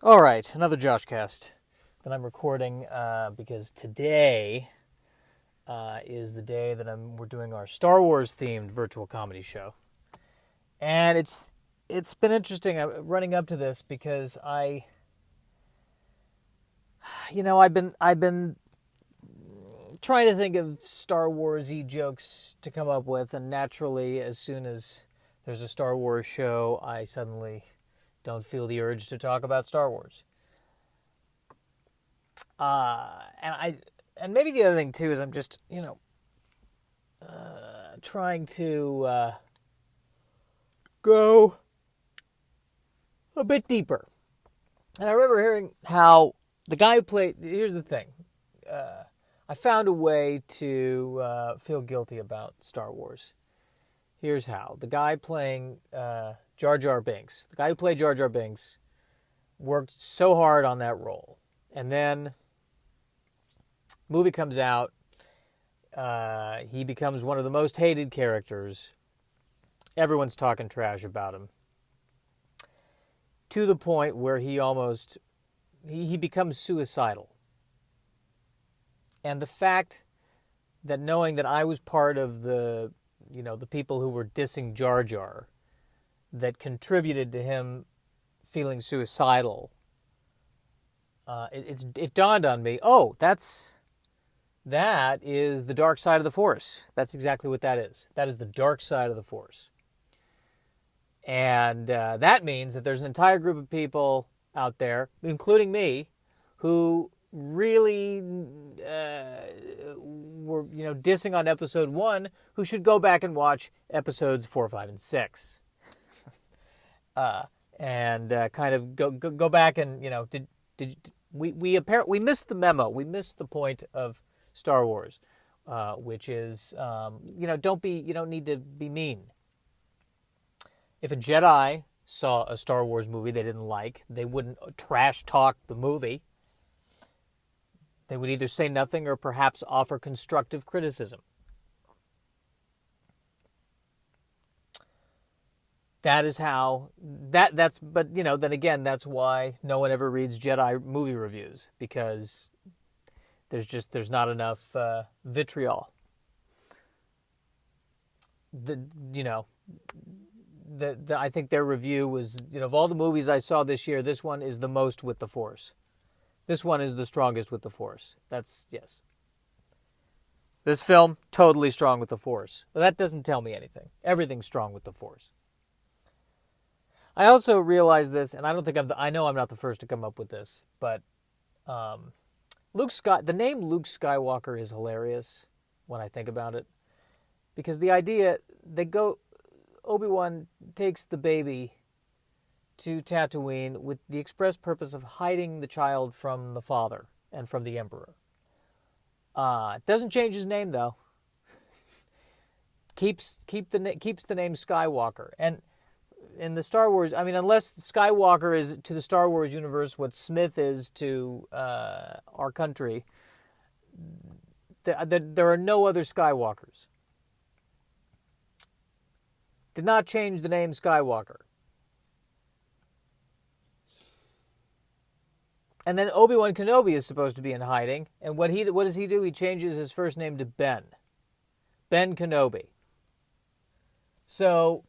All right, another Joshcast that I'm recording because today is the day that we're doing our Star Wars themed virtual comedy show, and it's been interesting running up to this because I've been trying to think of Star Wars-y jokes to come up with, and naturally, as soon as there's a Star Wars show, I suddenly don't feel the urge to talk about Star Wars. And maybe the other thing too is I'm just trying to go a bit deeper. And I remember hearing how the guy who played. Here's the thing. I found a way to feel guilty about Star Wars. Here's how. The guy playing Jar Jar Binks, the guy who played Jar Jar Binks, worked so hard on that role. And then movie comes out. He becomes one of the most hated characters. Everyone's talking trash about him. To the point where he becomes suicidal. And the fact that knowing that I was part of the people who were dissing Jar Jar that contributed to him feeling suicidal, it dawned on me, that is the dark side of the Force. That's exactly what that is. That is the dark side of the Force. And that means that there's an entire group of people out there, including me, who really were dissing on episode 1, who should go back and watch episodes 4, 5, and 6. And kind of go back and we missed the memo. We missed the point of Star Wars, which is you don't need to be mean. If a Jedi saw a Star Wars movie they didn't like, they wouldn't trash talk the movie. They would either say nothing or perhaps offer constructive criticism. That is how but then again, that's why no one ever reads Jedi movie reviews, because there's not enough vitriol. I think their review was, of all the movies I saw this year, this one is the most with the Force. This one is the strongest with the Force. Yes. This film, totally strong with the Force. But that doesn't tell me anything. Everything's strong with the Force. I also realize this, and I don't think I know I'm not the first to come up with this, but the name Luke Skywalker is hilarious when I think about it, because the idea Obi-Wan takes the baby to Tatooine with the express purpose of hiding the child from the father and from the Emperor. Doesn't change his name though. Keeps the name Skywalker. And in the Star Wars, unless Skywalker is to the Star Wars universe what Smith is to our country, there are no other Skywalkers. Did not change the name Skywalker. And then Obi-Wan Kenobi is supposed to be in hiding, and what does he do? He changes his first name to Ben. Ben Kenobi. So,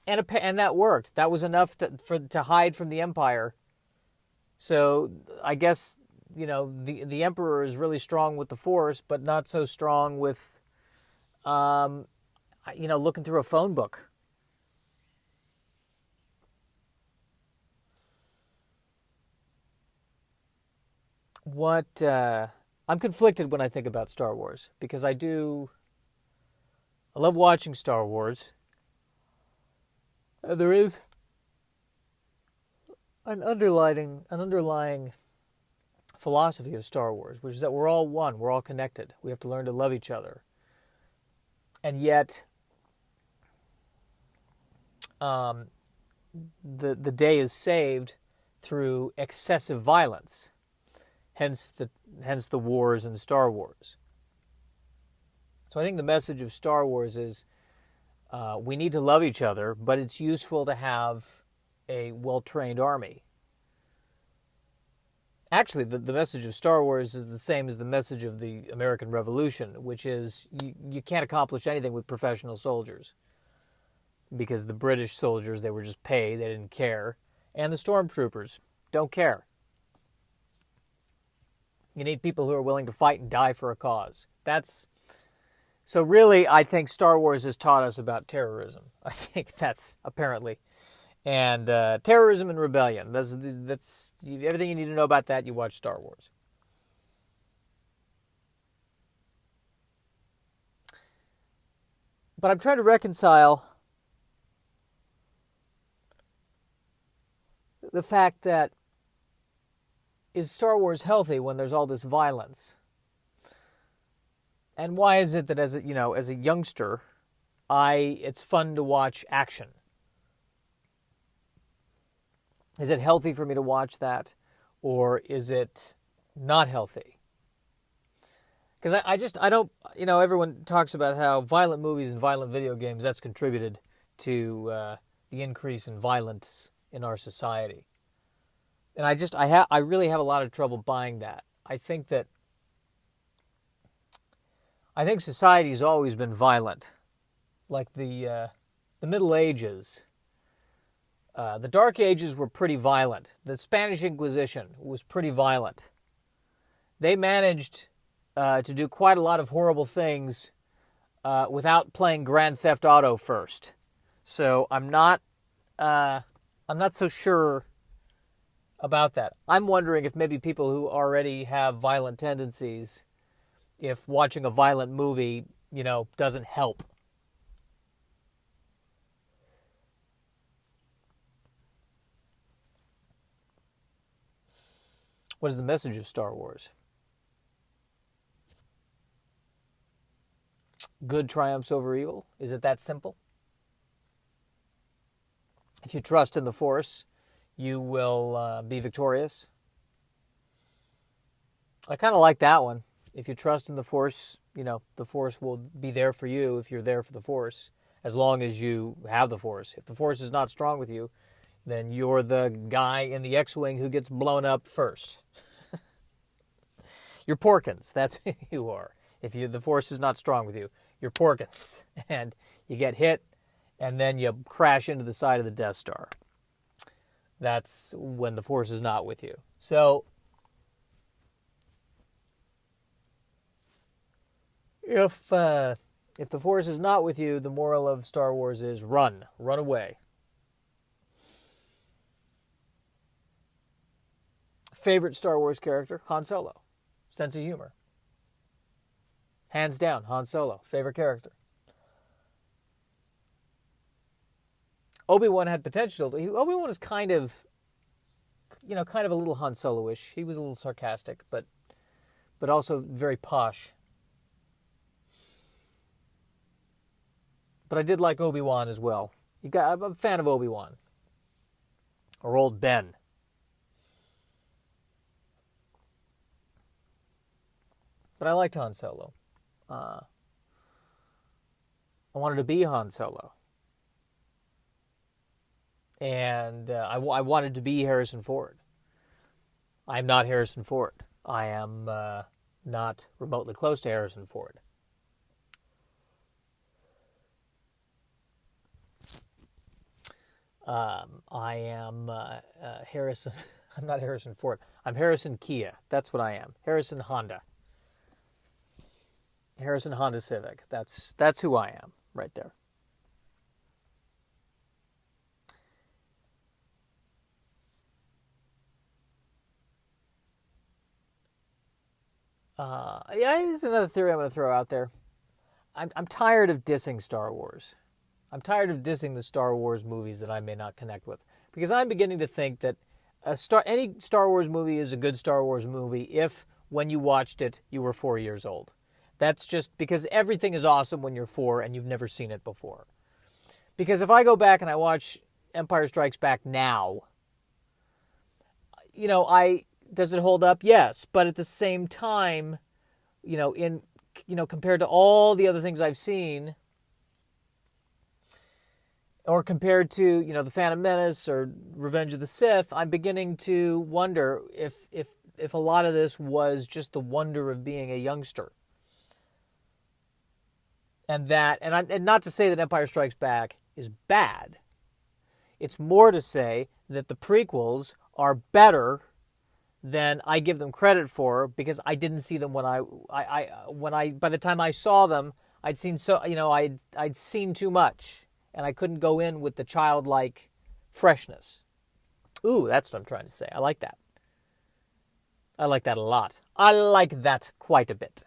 and that worked. That was enough to hide from the Empire. So I guess the Emperor is really strong with the Force, but not so strong with looking through a phone book. I'm conflicted when I think about Star Wars, because I love watching Star Wars. There is an underlying philosophy of Star Wars, which is that we're all one, we're all connected. We have to learn to love each other. And yet, the day is saved through excessive violence. Hence the wars in Star Wars. So I think the message of Star Wars is we need to love each other, but it's useful to have a well-trained army. Actually, the message of Star Wars is the same as the message of the American Revolution, which is you can't accomplish anything with professional soldiers. Because the British soldiers, they were just paid, they didn't care. And the stormtroopers don't care. You need people who are willing to fight and die for a cause. So really, I think Star Wars has taught us about terrorism. I think that's apparently. And terrorism and rebellion. That's everything you need to know about that, you watch Star Wars. But I'm trying to reconcile the fact that is Star Wars healthy when there's all this violence? And why is it that as a youngster, it's fun to watch action? Is it healthy for me to watch that, or is it not healthy? Because I don't, everyone talks about how violent movies and violent video games, that's contributed to the increase in violence in our society. And I really have a lot of trouble buying that. I think society's always been violent. Like the Middle Ages. The Dark Ages were pretty violent. The Spanish Inquisition was pretty violent. They managed to do quite a lot of horrible things without playing Grand Theft Auto first. So I'm not so sure about that. I'm wondering if maybe people who already have violent tendencies, if watching a violent movie, doesn't help. What is the message of Star Wars? Good triumphs over evil? Is it that simple? If you trust in the Force, you will be victorious. I kind of like that one. If you trust in the Force, the Force will be there for you if you're there for the Force, as long as you have the Force. If the Force is not strong with you, then you're the guy in the X-Wing who gets blown up first. You're Porkins. That's who you are. If the Force is not strong with you, you're Porkins. And you get hit, and then you crash into the side of the Death Star. That's when the Force is not with you. So, if the Force is not with you, the moral of Star Wars is run away. Favorite Star Wars character? Han Solo. Sense of humor. Hands down, Han Solo. Favorite character. Obi-Wan had potential. Obi-Wan was kind of a little Han Solo-ish. He was a little sarcastic, but also very posh. But I did like Obi-Wan as well. I'm a fan of Obi-Wan. Or old Ben. But I liked Han Solo. I wanted to be Han Solo. And I wanted to be Harrison Ford. I'm not Harrison Ford. I am not remotely close to Harrison Ford. I am Harrison. I'm not Harrison Ford. I'm Harrison Kia. That's what I am. Harrison Honda. Harrison Honda Civic. That's who I am right there. Yeah, here's another theory I'm going to throw out there. I'm tired of dissing Star Wars. I'm tired of dissing the Star Wars movies that I may not connect with. Because I'm beginning to think that any Star Wars movie is a good Star Wars movie if, when you watched it, you were 4 years old. That's just because everything is awesome when you're 4 and you've never seen it before. Because if I go back and I watch Empire Strikes Back now, does it hold up? Yes. But at the same time, compared to all the other things I've seen, or compared to, The Phantom Menace or Revenge of the Sith, I'm beginning to wonder if if a lot of this was just the wonder of being a youngster. And not to say that Empire Strikes Back is bad. It's more to say that the prequels are better than I give them credit for, because I didn't see them by the time I saw them, I'd seen I'd seen too much, and I couldn't go in with the childlike freshness. Ooh, that's what I'm trying to say. I like that. I like that a lot. I like that quite a bit.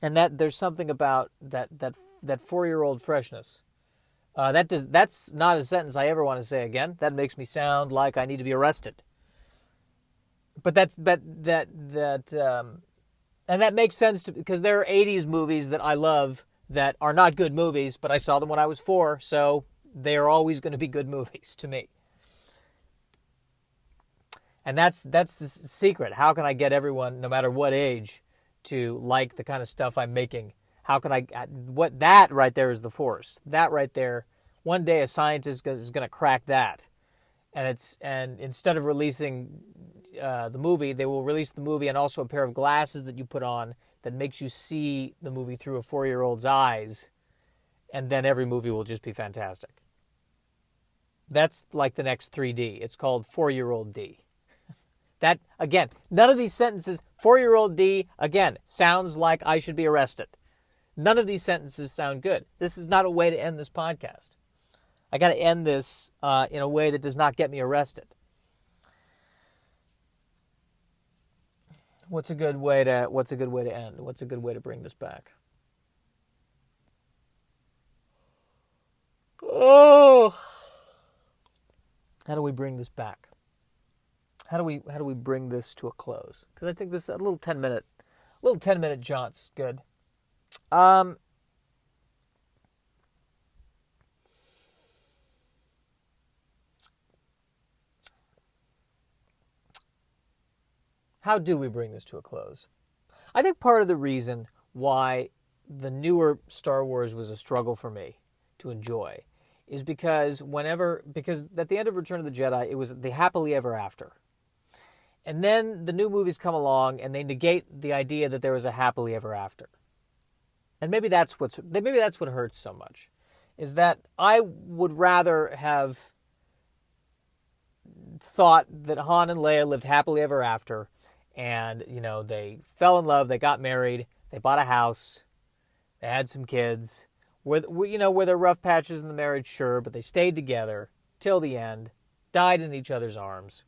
And that there's something about that 4-year-old freshness. That's not a sentence I ever want to say again. That makes me sound like I need to be arrested. And that makes sense because there are 80s movies that I love that are not good movies, but I saw them when I was 4, so they are always going to be good movies to me. And that's the secret. How can I get everyone, no matter what age, to like the kind of stuff I'm making? How can that right there is the force. That right there, one day a scientist is going to crack that. And instead of releasing the movie, they will release the movie and also a pair of glasses that you put on that makes you see the movie through a 4-year-old's eyes. And then every movie will just be fantastic. That's like the next 3D. It's called 4-year-old D. That, again, none of these sentences, 4-year-old D, again, sounds like I should be arrested. None of these sentences sound good. This is not a way to end this podcast. I got to end this in a way that does not get me arrested. What's a good way to end? What's a good way to bring this back? Oh, how do we bring this back? How do we bring this to a close? Because I think this a little 10-minute jaunt's good. How do we bring this to a close? I think part of the reason why the newer Star Wars was a struggle for me to enjoy is because at the end of Return of the Jedi, it was the happily ever after. And then the new movies come along and they negate the idea that there was a happily ever after. And maybe that's what hurts so much, is that I would rather have thought that Han and Leia lived happily ever after, and they fell in love, they got married, they bought a house, they had some kids. Were there rough patches in the marriage? Sure, but they stayed together till the end, died in each other's arms.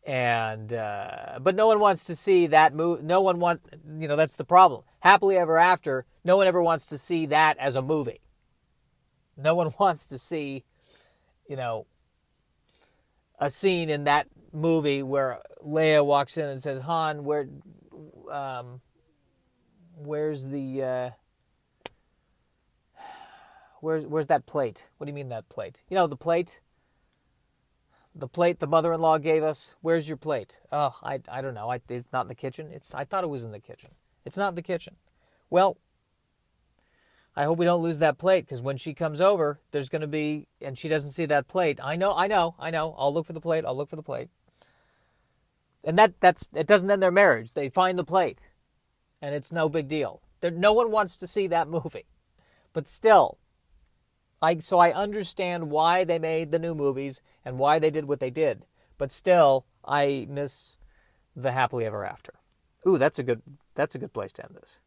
And but no one wants to see that movie. That's the problem. Happily Ever After, no one ever wants to see that as a movie. No one wants to see, a scene in that movie where Leia walks in and says, "Han, where's that plate? What do you mean that plate? The plate? The plate the mother-in-law gave us, where's your plate? Oh, I don't know. It's not in the kitchen. I thought it was in the kitchen. It's not in the kitchen. Well, I hope we don't lose that plate, because when she comes over, there's going to be, and she doesn't see that plate. I know. I'll look for the plate. And it doesn't end their marriage. They find the plate, and it's no big deal. No one wants to see that movie. But still, I understand why they made the new movies and why they did what they did. But still, I miss the happily ever after. Ooh, that's a good place to end this.